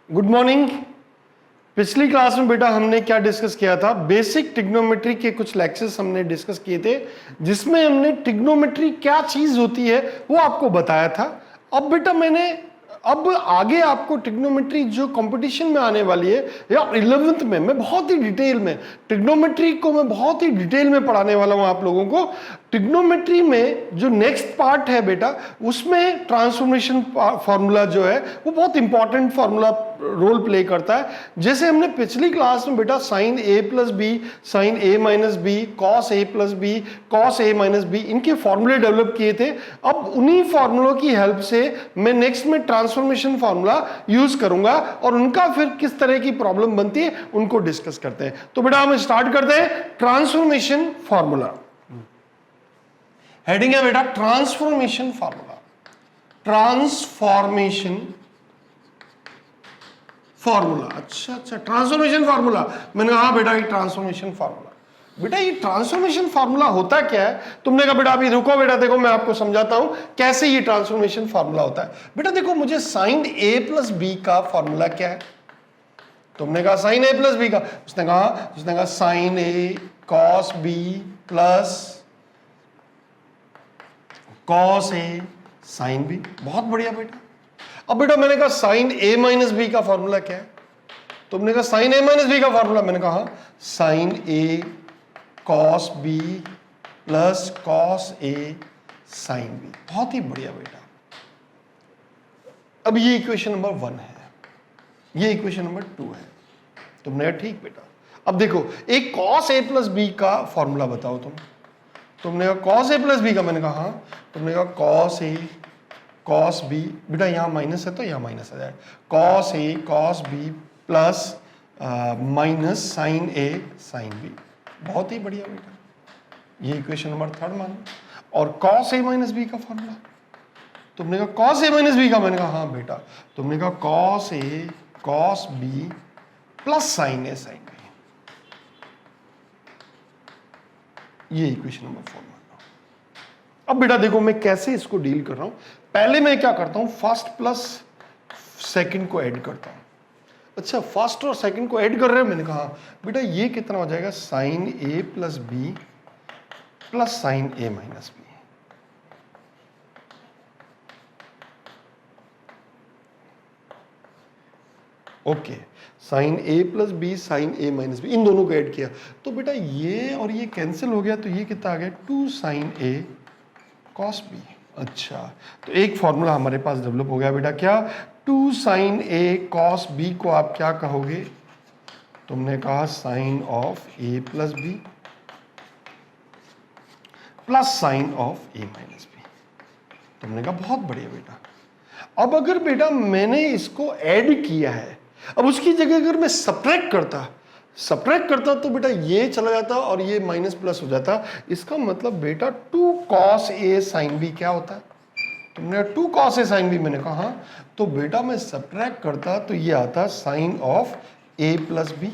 Good morning. पिछली class में बेटा हमने क्या डिस्कस किया था? बेसिक ट्रिग्नोमेट्री के कुछ लेक्चर्स हमने डिस्कस किए थे, जिसमें हमने ट्रिग्नोमेट्री क्या चीज होती है वो आपको बताया था। अब बेटा अब आगे आपको ट्रिग्नोमेट्री जो कंपटीशन में आने वाली है या 11th में, मैं बहुत ही डिटेल में ट्रिग्नोमेट्री को मैं बहुत ही डिटेल में पढ़ाने वाला हूं आप लोगों को। ट्रिग्नोमेट्री में जो नेक्स्ट पार्ट है बेटा, उसमें ट्रांसफॉर्मेशन फार्मूला जो है वो बहुत इंपॉर्टेंट फार्मूला रोल प्ले करता है। जैसे हमने पिछली क्लास में बेटा sign A plus B, sign A minus B, cos A plus B, cos A minus B, इनके फॉर्मूले डेवलप किए थे। अब उन्हीं फॉर्मूलों की हेल्प से मैं नेक्स्ट में ट्रांसफॉर्मेशन फार्मूला यूज करूंगा और उनका फिर किस तरह की प्रॉब्लम बनती है उनको डिस्कस करते हैं। तो बेटा हम स्टार्ट करते हैं ट्रांसफॉर्मेशन फार्मूला। हेडिंग है बेटा ट्रांसफॉर्मेशन फार्मूला। ट्रांसफॉर्मेशन फार्मूला, अच्छा, ट्रांसफॉर्मेशन फार्मूला। मैंने कहा बेटा ये ट्रांसफॉर्मेशन फार्मूला, बेटा ये ट्रांसफॉर्मेशन फार्मूला होता क्या है? तुमने कहा बेटा अभी रुको बेटा, देखो मैं आपको समझाता हूं कैसे ये ट्रांसफॉर्मेशन फार्मूला होता है। बेटा देखो, मुझे साइन ए प्लस बी का फार्मूला क्या है? तुमने कहा साइन ए प्लस बी का, उसने कहा sign A cos B plus cos A sine B. बहुत बढ़िया बेटा। अब बेटा मैंने कहा साइन ए माइनस बी का फॉर्मूला क्या है? तुमने कहा साइन ए माइनस बी का फॉर्मूला, मैंने कहा sign A cos B plus cos A sine B. बहुत ही बढ़िया बेटा। अब ये इक्वेशन नंबर 1 है, ये इक्वेशन नंबर 2 है। तुमने कहा ठीक बेटा। अब देखो, एक कॉस ए प्लस बी का फॉर्मूला बताओ तुमने कहा कॉस ए प्लस बी का, मैंने कहा हाँ। तुमने कहा कॉस ए कॉस बी, बेटा यहाँ माइनस है तो यहाँ माइनस आ जाएगा, cos A cos B plus minus sine A sine B. बहुत ही बढ़िया बेटा, ये इक्वेशन नंबर 3 मान। और कॉस ए माइनस बी का फॉर्मूला, तुमने कहा कॉस ए माइनस बी का, मैंने कहा हाँ बेटा। तुमने कहा cos A cos B plus sign A sine B. ये इक्वेशन नंबर 4 मान। अब बेटा देखो मैं कैसे इसको डील कर रहा हूं। पहले मैं क्या करता हूं, फर्स्ट प्लस सेकंड को ऐड करता हूं। अच्छा, फर्स्ट और सेकंड को ऐड कर रहे हैं, मैंने कहा बेटा ये कितना हो जाएगा, साइन ए प्लस बी प्लस साइन ए माइनस बी। ओके, साइन ए प्लस बी साइन ए माइनस बी, इन दोनों को ऐड किया तो बेटा ये और ये कैंसिल हो गया, तो ये कितना आ गया, 2 साइन ए कॉस बी। अच्छा, तो एक फॉर्मूला हमारे पास डेवलप हो गया बेटा, क्या? 2 साइन ए कॉस बी को आप क्या कहोगे? तुमने कहा sine of A plus B plus sine of A minus B. तुमने कहा बहुत बढ़िया बेटा। अब अगर बेटा मैंने इसको ऐड किया है, अब उसकी जगह अगर मैं सब्ट्रैक्ट करता तो बेटा ये चला जाता और ये माइनस प्लस हो जाता। इसका मतलब बेटा 2 कॉस ए साइन बी क्या होता है? तुमने 2 कॉस ए साइन बी, मैंने कहा हाँ। तो बेटा मैं सब्ट्रैक्ट करता तो ये आता sine of A plus B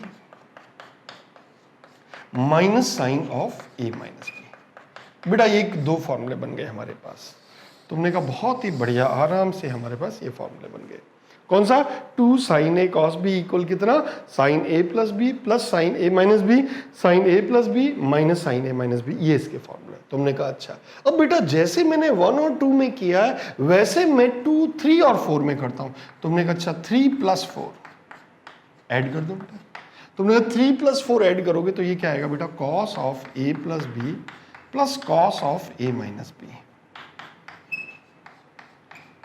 minus sine of A minus B. बेटा ये 2 फॉर्मूले बन गए हमारे पास। तुमने कहा बहुत ही बढ़िया, आराम से हमारे पास ये फॉर्मूले बन गए। कौन सा? 2 sine A cos B equal कितना, साइन ए प्लस बी प्लस साइन ए माइनस बी, साइन ए प्लस बी माइनस साइन ए माइनस बी, ये इसके फॉर्मूला। तुमने कहा अच्छा। अब बेटा जैसे मैंने 1 और 2 में किया है वैसे मैं 2, 3 और 4 में करता हूं। तुमने कहा अच्छा 3 प्लस 4 ऐड कर दो बेटा। तुमने कहा 3 प्लस 4 ऐड करोगे तो ये क्या आएगा बेटा, cos of A plus B plus cos of A minus B.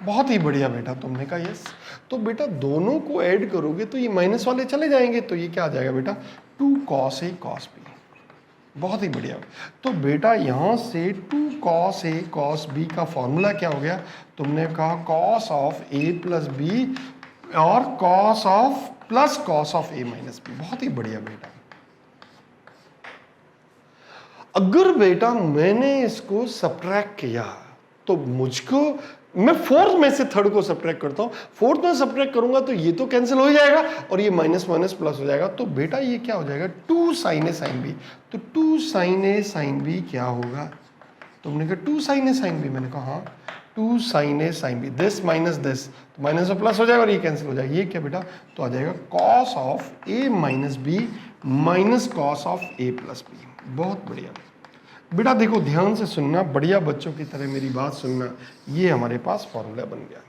बहुत ही बढ़िया बेटा। तुमने कहा यस। तो बेटा दोनों को ऐड करोगे तो ये माइनस वाले चले जाएंगे, तो ये क्या आ जाएगा बेटा, 2 कॉस ए कॉस बी। बहुत ही बढ़िया। तो बेटा यहां से 2 कॉस ए कॉस बी का फॉर्मूला क्या हो गया? तुमने कहा cos of A plus B और cos of plus cos of A minus B. बहुत ही बढ़िया बेटा। अगर बेटा मैंने इसको सब्ट्रैक्ट किया तो मुझको, मैं 4th में से 3rd को सब्ट्रैक्ट करता हूं, 4th में सब्ट्रैक्ट करूंगा तो ये तो कैंसिल हो जाएगा और ये माइनस माइनस प्लस हो जाएगा। तो बेटा ये क्या हो जाएगा, 2 साइन ए साइन बी। तो 2 साइन ए साइन बी क्या होगा? तुमने कहा 2 साइन ए साइन बी, मैंने कहा हाँ। 2 sine A sine B, this minus this, तो माइनस में प्लस हो जाएगा और ये कैंसिल हो जाएगा, ये क्या बेटा, तो आ जाएगा cos of A minus B minus cos of A plus B. बहुत बढ़िया बेटा, देखो ध्यान से सुनना, बढ़िया बच्चों की तरह मेरी बात सुनना, ये हमारे पास फॉर्मूला बन गया।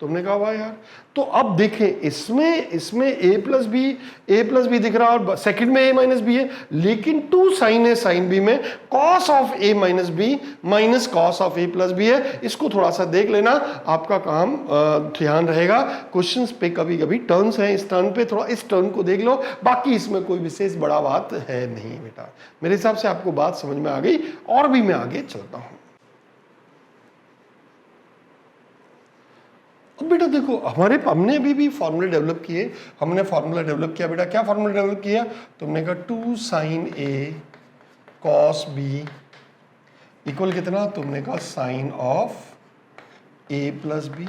तुमने कहा वाह यार, तो अब देखें इसमें a प्लस बी दिख रहा है और सेकंड में a माइनस बी है, लेकिन 2 साइन ए साइन बी में cos of a minus B minus cos of a plus B है। इसको थोड़ा सा देख लेना, आपका काम ध्यान रहेगा। क्वेश्चंस पे कभी कभी टर्न्स हैं, इस टर्न पे थोड़ा इस टर्न को देख लो, बाकी इसमें कोई विशेष बड़ा बात है नहीं बेटा। मेरे हिसाब से आपको बात समझ में आ गई और भी मैं आगे चलता हूं। अब बेटा देखो हमने अभी भी फॉर्मूले डेवलप किए, हमने फॉर्मूला डेवलप किया बेटा, क्या फॉर्मूला डेवलप किया, तुमने कहा 2 sine A cos B equal कितना, तुमने कहा sine of A plus B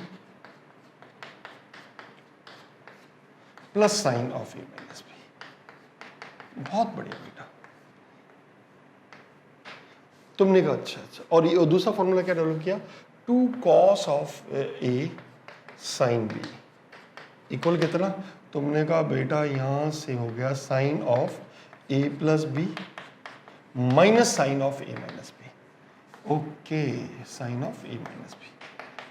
plus sine of A minus B. बहुत बढ़िया बेटा, तुमने कहा अच्छा, और ये दूसरा फॉर्मूला क्या डेवलप किया, 2 cos of A sine B equal कितना, तुमने कहा बेटा यहां से हो गया sine of A plus B minus sine of A minus B. Okay, sine of A minus B,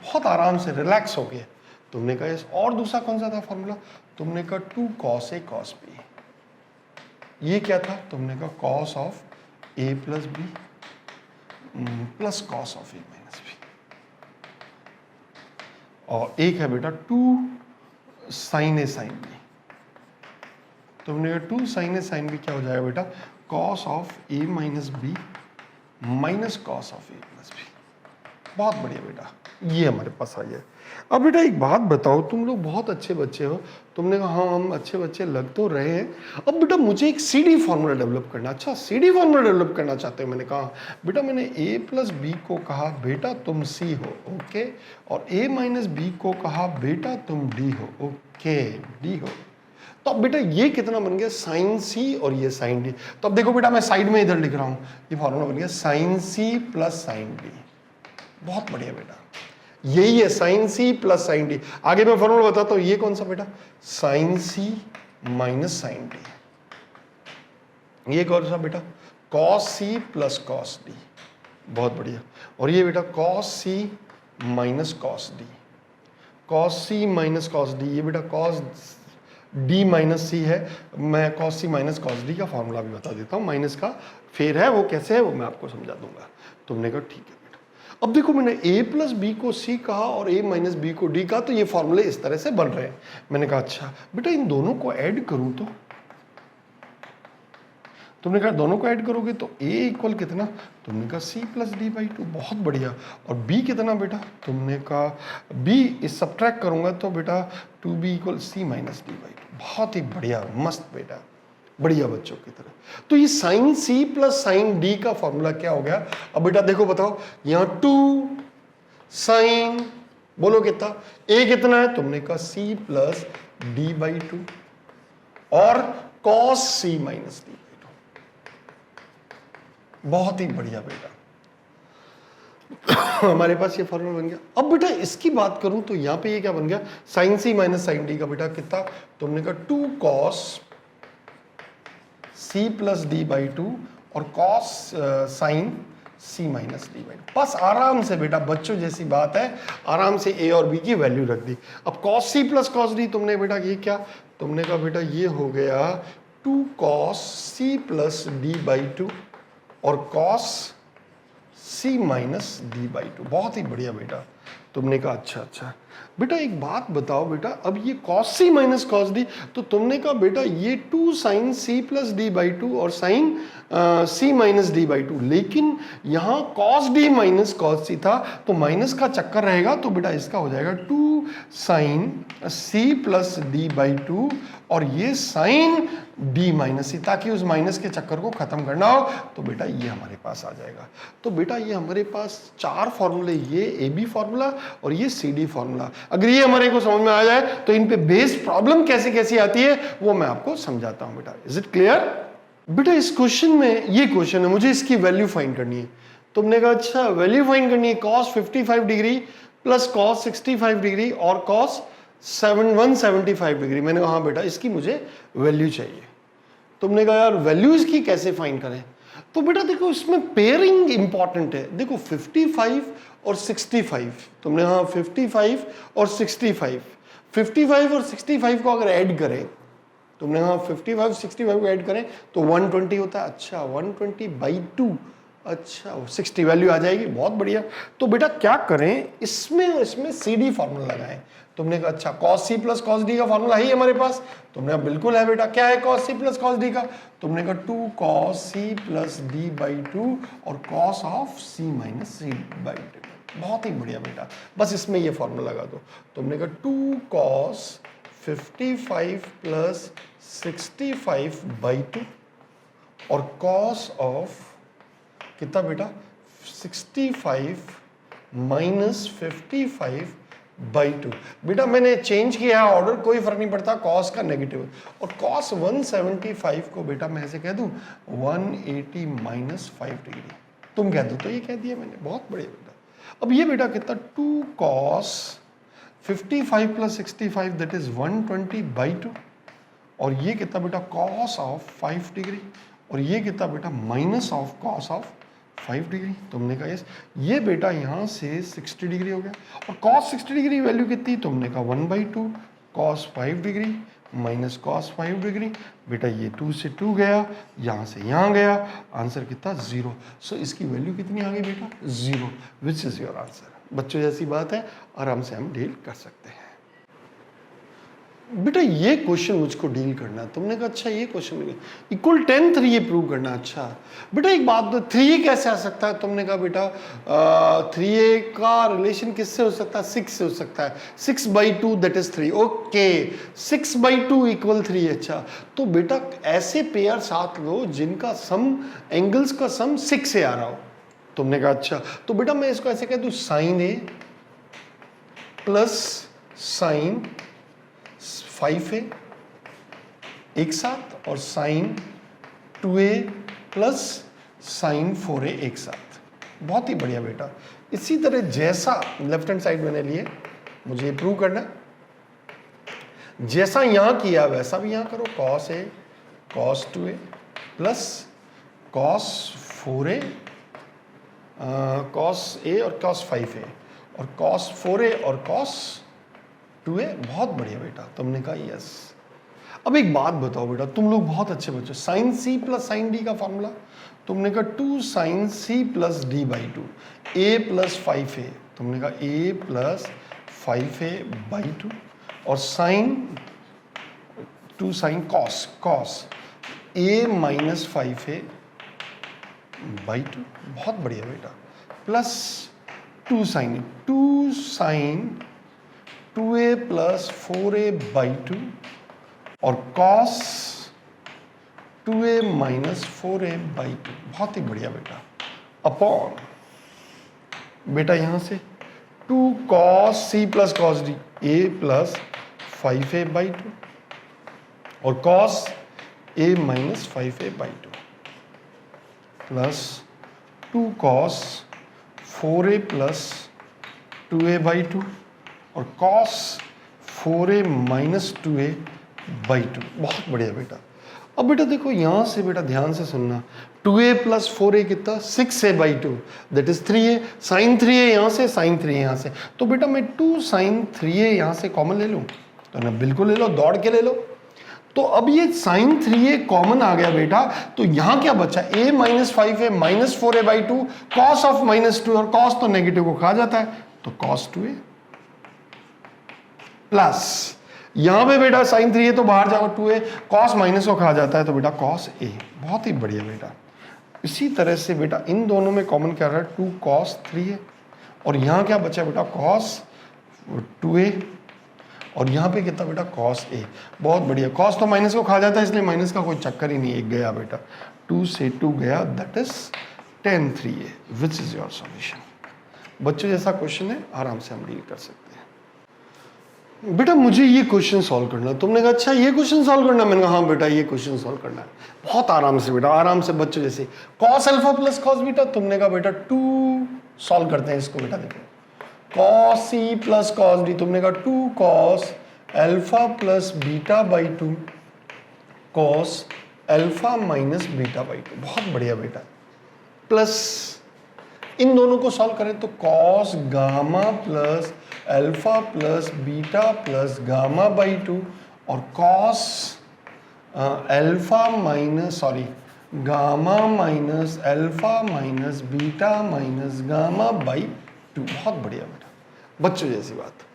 बहुत आराम से रिलैक्स हो गया। तुमने कहा इस, और दूसरा कौन सा था फॉर्मूला, तुमने कहा 2 कॉस ए कॉस बी, ये क्या था, तुमने कहा cos of A plus B plus cos of A minus B, और एक है बेटा 2 साइन ए साइन बी, तुमने कहा 2 साइन ए साइन बी क्या हो जाएगा बेटा, cos of A minus B minus cos of A plus B. बहुत बढ़िया बेटा, ये हमारे पास आ गया। अब बेटा एक बात बताओ, तुम लोग बहुत अच्छे बच्चे हो, तुमने कहा हाँ हम अच्छे बच्चे लग तो रहे हैं। अब बेटा मुझे एक CD फॉर्मूला डेवलप करना, अच्छा CD फॉर्मूला डेवलप करना चाहते हो। मैंने कहा बेटा मैंने a प्लस बी को कहा बेटा तुम C हो, ओके, और a माइनस बी को कहा बेटा तुम D हो, ओके, D हो। तो अब बेटा ये कितना बन गया, साइन C और ये साइन D। तो अब देखो बेटा मैं साइड में इधर लिख रहा हूँ, ये फॉर्मूला बन गया sine C plus sine D। बहुत बढ़िया बेटा, यही है sine C plus sine D। आगे मैं फॉर्मूला बताता हूं, ये कौन सा बेटा, sine C minus sine D। ये कौन सा बेटा, cos C plus cos D। बहुत बढ़िया, और ये बेटा cos C minus cos D, cos C minus cos D, ये बेटा कॉस D माइनस C है। मैं cos C minus cos D का फॉर्मूला भी बता देता हूँ, माइनस का फेर है, वो कैसे है वो मैं आपको समझा दूंगा। तुमने कहा ठीक है। अब देखो मैंने a प्लस बी को c कहा और a माइनस बी को d कहा, तो ये फॉर्मूले इस तरह से बन रहे हैं। मैंने कहा अच्छा बेटा इन दोनों को ऐड करूं तो, तुमने कहा दोनों को ऐड करोगे तो a इक्वल कितना, तुमने कहा c प्लस डी बाई 2। बहुत बढ़िया, और b कितना बेटा, तुमने कहा b इस सब्ट्रैक्ट करूंगा तो बेटा 2b equal c minus D by 2। बहुत ही बढ़िया, मस्त बेटा, बढ़िया बच्चों की तरह। तो ये sine C plus sine D का फॉर्मूला क्या हो गया। अब बेटा देखो बताओ, यहाँ 2 साइन, बोलो कितना, A कितना है, तुमने कहा C प्लस D बाई 2 और cos C minus D by 2। बहुत ही बढ़िया बेटा, हमारे पास ये फॉर्मूला बन गया। अब बेटा इसकी बात करूं तो यहाँ पे ये क्या बन गया, sine C minus sine D का बेटा कितना, तुमने कहा 2 cos C plus D by 2 और cos sine C minus D by 2। बस आराम से बेटा, बच्चों जैसी बात है, आराम से a और b की वैल्यू रख दी। अब cos C plus cos D, तुमने बेटा ये क्या, तुमने कहा बेटा ये हो गया 2 cos C plus D by 2 और cos C minus D by 2। बहुत ही बढ़िया बेटा, तुमने कहा अच्छा बेटा एक बात बताओ बेटा, अब ये cos C minus cos D, तो तुमने कहा बेटा ये 2 sine C plus D by 2 और sine C minus D by 2, लेकिन यहाँ cos D minus cos C था तो माइनस का चक्कर रहेगा, तो बेटा इसका हो जाएगा 2 sine C plus D by 2 और ये साइन D माइनस C, ताकि उस माइनस के चक्कर को खत्म करना हो। तो बेटा ये हमारे पास आ जाएगा। तो बेटा ये हमारे पास 4 फॉर्मूले, ये AB फॉर्मूला और ये CD फॉर्मूला, अगर ये हमारे को समझ में आ जाए तो इन पे बेस्ड प्रॉब्लम कैसे कैसी आती है वो मैं आपको समझाता हूं बेटा। इज इट क्लियर बेटा। इस क्वेश्चन में, ये क्वेश्चन है, मुझे इसकी वैल्यू फाइंड करनी है। तुमने कहा अच्छा वैल्यू फाइंड करनी है, cos 55 degree plus cos 65 degree और कॉस 175 डिग्री। मैंने कहा हाँ बेटा इसकी मुझे वैल्यू चाहिए। तुमने कहा यार वैल्यू इसकी कैसे फाइंड करें? तो बेटा देखो इसमें पेयरिंग इंपॉर्टेंट है। देखो 55 और 65, तुमने हाँ 55 और 65, 55 और 65 को अगर ऐड करें, तुमने हाँ 55 65 को ऐड करें तो 120 होता है। अच्छा 120/2, अच्छा 60 वैल्यू आ जाएगी, बहुत बढ़िया। तो बेटा क्या करें, इसमें सी डी फॉर्मूला लगाएं। तुमने कहा अच्छा cos c plus cos d का फॉर्मूला है हमारे पास। तुमने कहा बिल्कुल है बेटा, क्या है cos c plus cos d का? तुमने कहा 2 cos c प्लस d/2 और cos of c minus c/2। बहुत ही बढ़िया बेटा, बस इसमें ये फॉर्मूला लगा दो। तुमने कहा 2 cos 55 प्लस 65/2 और cos ऑफ कितना बेटा 65 माइनस 55/2। बेटा मैंने चेंज किया ऑर्डर, कोई फर्क नहीं पड़ता, cos का नेगेटिव और cos 175 को बेटा मैं ऐसे कह दूं 180 माइनस 5 डिग्री। तुम कह दो तो ये कह दिया मैंने, बहुत बढ़िया बेटा। अब ये बेटा कितना 2 cos 55 प्लस 65 दैट इज 120/2 और ये कितना बेटा cos ऑफ 5 डिग्री और ये कितना बेटा minus of cos of 5 degree. तुमने कहा यस, ये बेटा यहाँ से 60 डिग्री हो गया और cos 60 डिग्री वैल्यू कितनी? तुमने कहा 1/2 cos 5 degree minus cos 5 degree. बेटा ये 2 से 2 गया, यहाँ से यहाँ गया, आंसर कितना 0। सो इसकी वैल्यू कितनी आ गई बेटा 0, विच इज योर आंसर। बच्चों जैसी बात है, आराम से हम डील कर सकते हैं। बेटा ये क्वेश्चन मुझको डील करना है। तुमने कहा अच्छा ये क्वेश्चन इक्वल 10 3 ये प्रूव करना। अच्छा बेटा एक बात तो 3 कैसे आ सकता है? तुमने कहा बेटा 3a का रिलेशन किससे हो सकता है? 6 से हो सकता है। 6/2 दैट इज 3। Okay 6/2 equal 3। अच्छा तो बेटा ऐसे पेयर साथ लो जिनका सम एंगल्स का सम 6 से आ रहा हो। तुमने कहा अच्छा तो बेटा मैं इसको ऐसे कह दूं sin a plus sin 5a एक साथ और sin 2a plus sin 4a एक साथ। बहुत ही बढ़िया बेटा। इसी तरह जैसा लेफ्ट हैंड साइड मैंने लिए, मुझे प्रूव करना जैसा यहां किया वैसा भी यहां करो। cos a cos 2a plus cos 4a cos a और cos 5a और cos 4a और cos 2a। बहुत बढ़िया बेटा, तुमने कहा यस। अब एक बात बताओ बेटा, तुम लोग बहुत अच्छे बच्चे, sin c plus sin d का फॉर्मूला तुमने कहा 2 sin c plus d/2 a plus 5a। तुमने कहा a प्लस 5a/2 और sin 2 sin cos a minus 5a/2। बहुत बढ़िया बेटा, plus 2 sin 2a plus 4a/2 और cos 2a माइनस 4a/2। बहुत ही बढ़िया बेटा, अपॉन बेटा यहां से 2 cos c plus cos d a plus 5a/2 और cos a minus 5a/2 plus 2 cos 4a plus 2a/2 और cos 4a माइनस 2a/2। बहुत बढ़िया बेटा। अब बेटा देखो यहां से बेटा ध्यान से सुनना, 2a प्लस 4a कितना 6a/2 that is 3a। sin 3a यहां से, sin 3a यहां से, तो बेटा मैं 2 sin 3a यहां से कॉमन ले लूं? तो ना बिल्कुल ले लो, दौड़ के ले लो। तो अब ये sin 3a कॉमन आ गया बेटा, तो यहां क्या बचा? a minus 5a minus 4a/2 cos of minus 2 और cos तो नेगेटिव को खा जाता है तो cos 2a प्लस यहां पे बेटा sin 3a तो बाहर जाओ 2a cos माइनस को खा जाता है तो बेटा cos a। बहुत ही बढ़िया बेटा। इसी तरह से बेटा इन दोनों में कॉमन क्या रहा है 2 cos 3a और यहां क्या बचा बेटा cos 2a और यहां पे कितना बेटा cos a। बहुत बढ़िया, cos तो माइनस को खा जाता है इसलिए माइनस का कोई चक्कर ही नहीं, एक गया बेटा 2 से 2 गया that is tan 3a which is your solution. बच्चों जैसा क्वेश्चन है, आराम से हम डील कर सकते हैं। बेटा मुझे ये क्वेश्चन सॉल्व करना है। तुमने कहा अच्छा ये क्वेश्चन सॉल्व करना है। मैंने कहा हाँ बेटा ये क्वेश्चन सॉल्व करना है। बहुत आराम से बेटा, आराम से बच्चों जैसे। Cos alpha plus cos beta, तुमने कहा बेटा 2 सॉल्व करते हैं इसको। बेटा देखो cos C plus cos D, तुमने कहा 2 cos alpha plus beta by 2 cos alpha minus beta by 2। बहुत बढ़िया बेटा। प्लस इन दोनों को सॉल्व करें तो cos gamma plus alpha plus beta plus gamma by 2 और cos alpha minus gamma minus alpha minus beta minus gamma by 2। बहुत बढ़िया बेटा, बच्चों जैसी बात।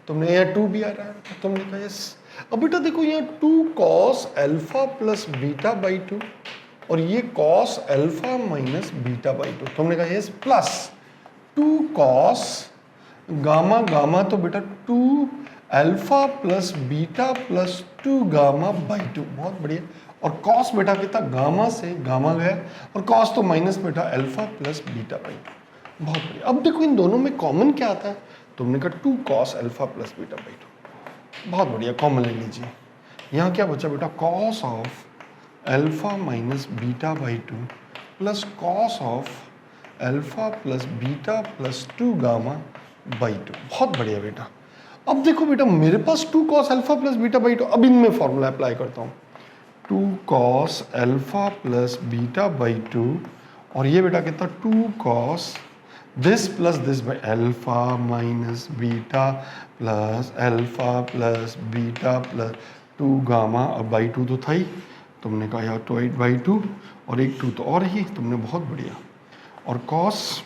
तुमने यहाँ 2 भी आ रहा है, तुमने कहा यस। अब बेटा देखो यहाँ 2 cos alpha plus beta by 2 और ये cos alpha minus beta by 2, तुमने कहा yes. Plus 2 cos gamma gamma, तो बेटा 2 alpha plus beta plus 2 gamma by 2। बहुत बढ़िया। और कॉस बेटा कितना, गामा से गामा गया और कॉस तो माइनस बेटा अल्फा प्लस बीटा बाई 2। बहुत बढ़िया। अब देखो इन दोनों में कॉमन क्या आता है, तुमने कहा 2 cos alpha plus beta by 2। बहुत बढ़िया, कॉमन ले लीजिए। यहाँ क्या बचा बेटा, cos of alpha minus beta by 2 plus cos of alpha plus beta plus 2 gamma by 2। बहुत बढ़िया बेटा। अब देखो बेटा मेरे पास 2 cos alpha plus beta by 2, अब इनमें फॉर्मूला अप्लाई करता हूँ। 2 cos alpha plus beta by 2 और ये बेटा कितना 2 cos this plus this by alpha minus beta plus alpha plus beta plus 2 gamma. अब बाई 2 तो था ही, तुमने कहा यार 2 बाई 2 और एक 2 तो और ही, तुमने बहुत बढ़िया। और कॉस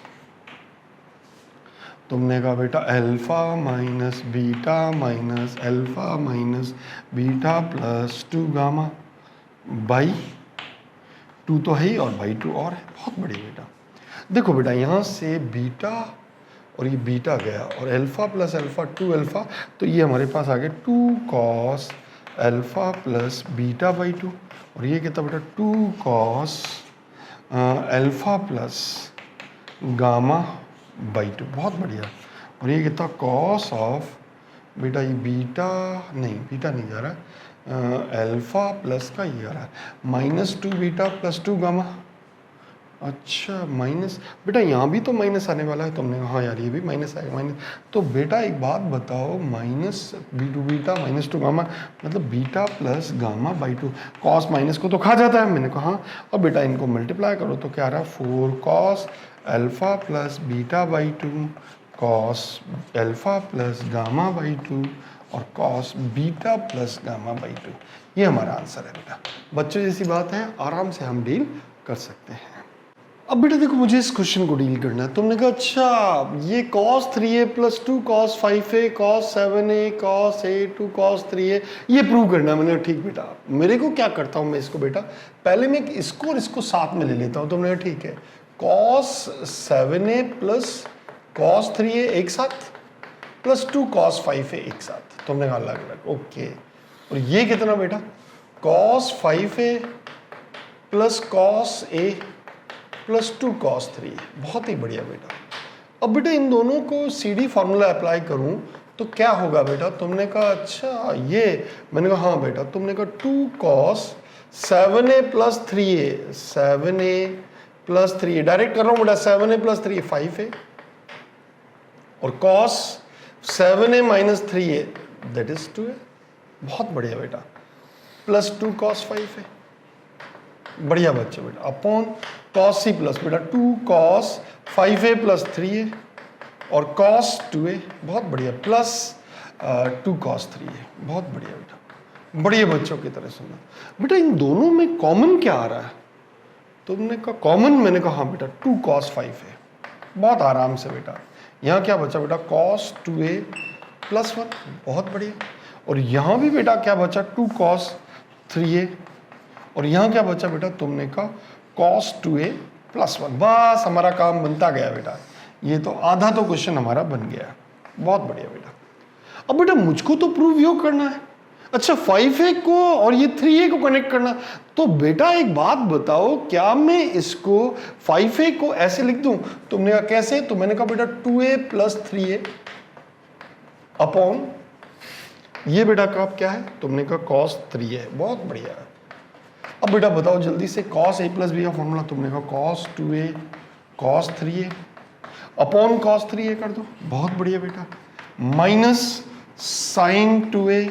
तुमने कहा बेटा alpha minus beta minus alpha minus beta plus 2 gamma by 2 तो है ही और बाई 2 और है। बहुत बढ़िया बेटा। देखो बेटा यहाँ से बीटा और ये बीटा गया और अल्फा प्लस अल्फा 2 अल्फा, तो ये हमारे पास आ गया 2 cos alpha plus beta by 2 और ये कितना बेटा 2 cos alpha plus gamma by 2। बहुत बढ़िया। और ये कितना कॉस ऑफ बेटा ये बीटा नहीं जा रहा, अल्फा प्लस का ये आ रहा है माइनस 2 बीटा प्लस 2 गामा। अच्छा माइनस, बेटा यहाँ भी तो माइनस आने वाला है। तुमने हाँ यार ये भी माइनस आएगा, माइनस। तो बेटा एक बात बताओ, माइनस बीटा माइनस 2 गामा मतलब beta plus gamma by 2। Cos minus को तो खा जाता है, मैंने कहा हाँ। और बेटा इनको मल्टीप्लाई करो तो क्या आ रहा है 4 cos alpha plus beta by 2 cos alpha plus gamma by 2 और cos beta plus gamma by 2। ये हमारा आंसर है बेटा। बच्चों जैसी बात है, आराम से हम डील कर सकते हैं। अब बेटा देखो मुझे इस क्वेश्चन को डील करना है। तुमने कहा अच्छा ये cos 3a plus 2 cos 5a cos 7a cos a 2 cos 3a ये प्रूव करना है। मैंने कहा ठीक बेटा। मेरे को क्या करता हूँ मैं इसको बेटा, पहले मैं इसको और इसको साथ में ले लेता हूँ। तुमने कहा ठीक है, cos 7a plus cos 3a एक साथ प्लस 2 cos 5a एक साथ। तुमने कहा अलग अलग, ओके। और ये कितना बेटा cos 5a plus cos a plus 2 cos 3। बहुत ही बढ़िया बेटा। अब बेटा इन दोनों को CD फार्मूला अप्लाई करूं तो क्या होगा बेटा, तुमने कहा अच्छा ये, मैंने कहा हाँ बेटा। तुमने कहा 2 cos 7a plus 3a 7a plus 3a direct कर रहा हूं बेटा, 7a प्लस 3a 5a और cos 7a minus 3a that is 2a। बहुत बढ़िया बेटा। प्लस 2 cos 5a, बढ़िया बच्चे बेटा, अपॉन cos c प्लस बेटा 2 cos 5a प्लस 3a और cos 2a। बहुत बढ़िया, प्लस 2 cos 3a। बहुत बढ़िया बेटा, बढ़िया बच्चों की तरह सुनना। बेटा इन दोनों में कॉमन क्या आ रहा है, तुमने कहा कॉमन, मैंने कहा हाँ बेटा 2 cos 5a। बहुत आराम से बेटा। यहाँ क्या बचा बेटा cos 2a प्लस 1। बहुत बढ़िया। और यहाँ भी बेटा क्या बचा 2 cos 3a और यहाँ क्या बचा बेटा, तुमने कहा cos 2a प्लस 1। बस हमारा काम बनता गया बेटा। ये तो आधा तो क्वेश्चन हमारा बन गया। बहुत बढ़िया बेटा। अब बेटा मुझको तो प्रूव यो करना है। अच्छा 5a को और ये 3a को कनेक्ट करना। तो बेटा एक बात बताओ, क्या मैं इसको 5a को ऐसे लिख दूं? तुमने कहा कैसे? तो मैंने कहा बेटा 2a प्लस 3a अपॉन ये बेटा का क्या है, तुमने कहा cos 3 है, बहुत बढ़िया है। अब बेटा बताओ जल्दी से cos a प्लस बी का फॉर्मूला, तुमने कहा cos 2a cos 3a upon cos 3a कर दो, बहुत बढ़िया बेटा, minus sin 2a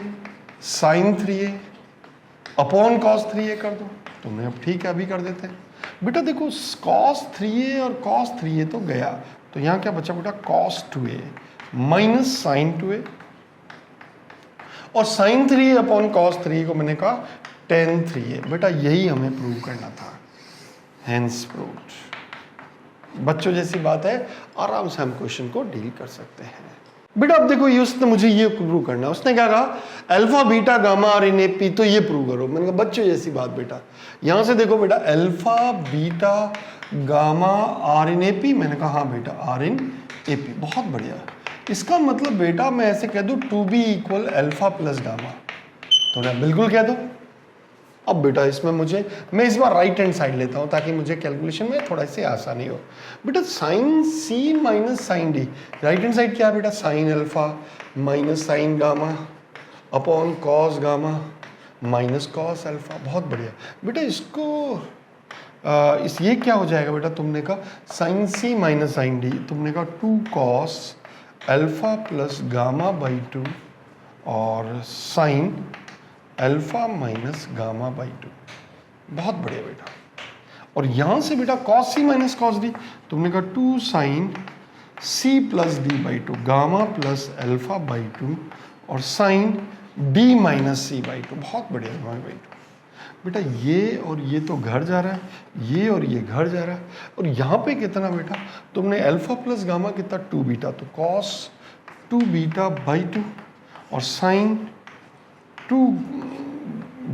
sin 3a upon cos 3a कर दो। तुमने अब ठीक है, अभी कर देते हैं बेटा। देखो cos 3a और cos 3a तो गया, तो यहाँ क्या बचा बेटा, cos 2a minus sin 2a और sin 3a upon cos 3a को मैंने कहा tan 3a। बेटा यही हमें प्रूव करना था, हेंस प्रूव्ड। बच्चों जैसी बात है, आराम से हम क्वेश्चन को डील कर सकते हैं। बेटा अब देखो ये उसने मुझे ये प्रूव करना है, उसने क्या कहा alpha beta gamma are in A P, तो ये प्रूव करो। मैंने कहा बच्चों जैसी बात बेटा, यहां से देखो बेटा alpha beta gamma are in A P, मैंने कहा हाँ बेटा आर इन ए पी, बहुत बढ़िया। इसका मतलब बेटा मैं ऐसे कह दूं two B equal alpha plus gamma, तो मैं बिल्कुल कह दो। अब बेटा इसमें मैं इस बार राइट हैंड साइड लेता हूं ताकि मुझे कैलकुलेशन में थोड़ा सी आसानी हो। बेटा sine C minus sine D, right hand side क्या है बेटा, sine alpha minus sine gamma upon cos gamma minus cos alpha, बहुत बढ़िया बेटा। इसको ये क्या हो जाएगा बेटा, तुमने कहा sign C minus sine D, तुमने कहा 2 cos alpha plus gamma by 2 और sign alpha minus gamma by 2, बहुत बढ़िया बेटा। और यहां से बेटा cos c minus cos D, तुमने कहा 2 sine c plus D by 2 gamma plus alpha by 2 और sine d minus C by 2, बहुत बढ़िया गामा बाई 2। बेटा ये और ये तो घर जा रहा है, ये और ये घर जा रहा है, और यहाँ पे कितना बेटा, तुमने अल्फा प्लस गामा कितना 2 बीटा, तो cos 2 बीटा बाई 2 और साइन 2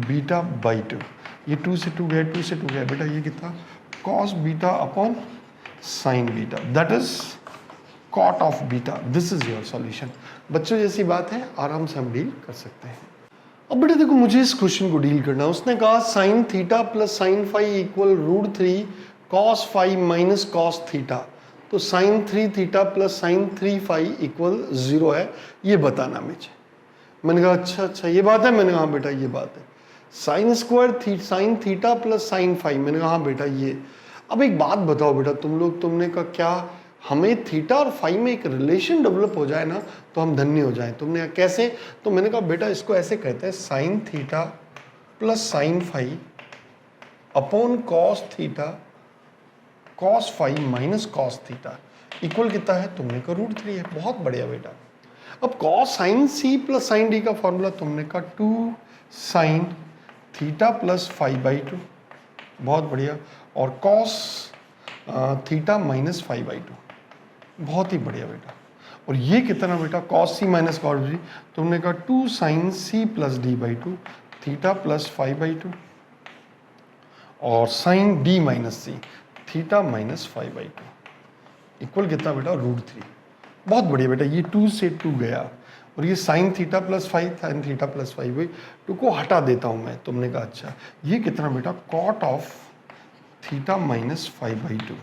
बीटा बाई 2, ये 2 से 2 गया, 2 से 2 गया बेटा, ये कितना cos beta upon sine beta, that is cot of beta. This is your solution. बच्चों जैसी बात है, आराम से हम डील कर सकते हैं। अब बेटा देखो मुझे इस क्वेश्चन को डील करना है। उसने कहा sine theta plus sine phi equal √3 cos phi minus cos theta, तो sine 3 theta plus sine 3 phi equal 0 है, ये बताना मुझे। मैंने कहा अच्छा ये बात है, मैंने कहा हाँ बेटा ये बात है। Sine square sine theta plus sine phi, मैंने कहा हाँ बेटा ये। अब एक बात बताओ बेटा तुम लोग, तुमने कहा क्या हमें थीटा और फाई में एक रिलेशन डेवलप हो जाए ना तो हम धन्य हो जाए। तुमने कहा कैसे, तो मैंने कहा बेटा इसको ऐसे कहते हैं sine theta plus sine phi upon cos theta cos phi minus cos theta equal कितना है, तुमने कहा √3 है, बहुत बढ़िया बेटा। अब cos sine C plus sine D का फॉर्मूला तुमने कहा 2 sine theta plus phi by 2, बहुत बढ़िया, और cos theta minus phi by 2, बहुत ही बढ़िया बेटा। और ये कितना बेटा, cos C minus cos D, तुमने कहा 2 sine C plus D by 2 theta plus phi by 2 और sine D minus C theta minus phi by 2 equal कितना बेटा, √3, बहुत बढ़िया बेटा। ये 2 से 2 गया और ये sign theta plus five sine theta plus five हुई, 2 को हटा देता हूँ मैं। तुमने कहा अच्छा ये कितना बेटा, cot of theta minus five by 2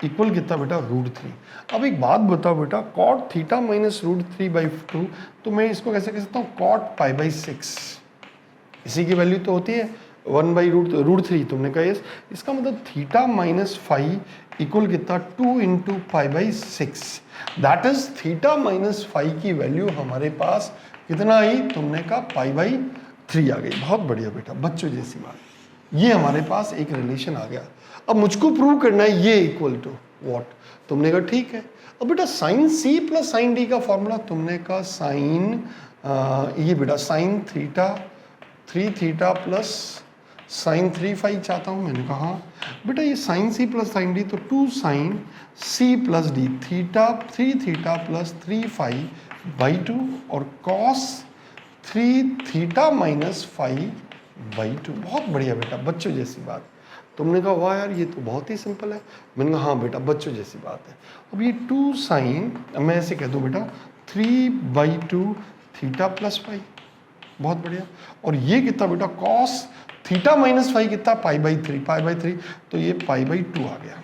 equal कितना बेटा, √3। अब एक बात बताओ बेटा, कॉट थीटा माइनस √3 बाई 2, तो मैं इसको कैसे कह सकता हूँ, कॉट पाई बाई 6, इसी की वैल्यू तो होती है 1 बाई √3। तुमने कहा यस, इसका मतलब थीटा माइनस फाइव इक्वल कितना, 2 into pi by 6, that is theta minus five की वैल्यू हमारे पास कितना आई, तुमने कहा पाई बाई 3 आ गई, बहुत बढ़िया बेटा। बच्चों जैसी बात, ये हमारे पास एक रिलेशन आ गया। अब मुझको प्रूव करना है ये इक्वल टू व्हाट, तुमने कहा ठीक है। अब बेटा sine C plus sine D का फॉर्मूला, तुमने कहा साइन ये बेटा sine theta 3 theta plus sine 3 phi चाहता हूँ, मैंने कहा बेटा ये sine C plus sine D, तो 2 sine C plus D theta 3 theta plus 3 phi by 2 और cos 3 theta minus phi by 2, बहुत बढ़िया बेटा। बच्चों जैसी बात, तुमने कहा वाह यार ये तो बहुत ही सिंपल है, मैंने कहा हाँ बेटा बच्चों जैसी बात है। अब ये 2 साइन, मैं ऐसे कह दूँ बेटा 3 बाई 2 थीटा प्लस फाई, बहुत बढ़िया। और ये कितना बेटा, कॉस थीटा माइनस फाई कितना, पाई बाई 3, तो ये पाई बाई 2 आ गया।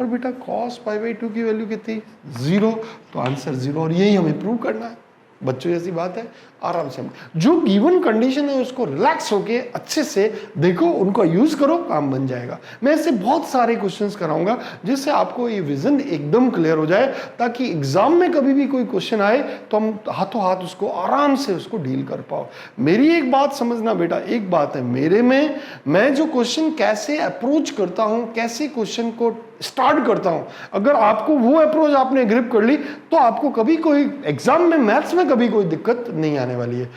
और बेटा कॉस पाई बाई 2 की वैल्यू कितनी, 0, तो आंसर 0, और यही हमें प्रूव करना है। बच्चों जैसी बात है, आराम से जो गिवन कंडीशन है उसको रिलैक्स होके अच्छे से देखो, उनको यूज करो, काम बन जाएगा। मैं ऐसे बहुत सारे क्वेश्चंस कराऊंगा जिससे आपको ये विजन एकदम क्लियर हो जाए, ताकि एग्जाम में कभी भी कोई क्वेश्चन आए तो हम हाथों हाथ उसको आराम से उसको डील कर पाओ। मेरी एक बात समझना बेटा, एक बात है मेरे में, मैं जो क्वेश्चन कैसे अप्रोच करता हूं, कैसे क्वेश्चन को स्टार्ट करता हूं, अगर आपको वो अप्रोच आपने ग्रिप कर ली तो आपको कभी कोई एग्जाम में मैथ्स में कभी कोई दिक्कत नहीं आने वाली है।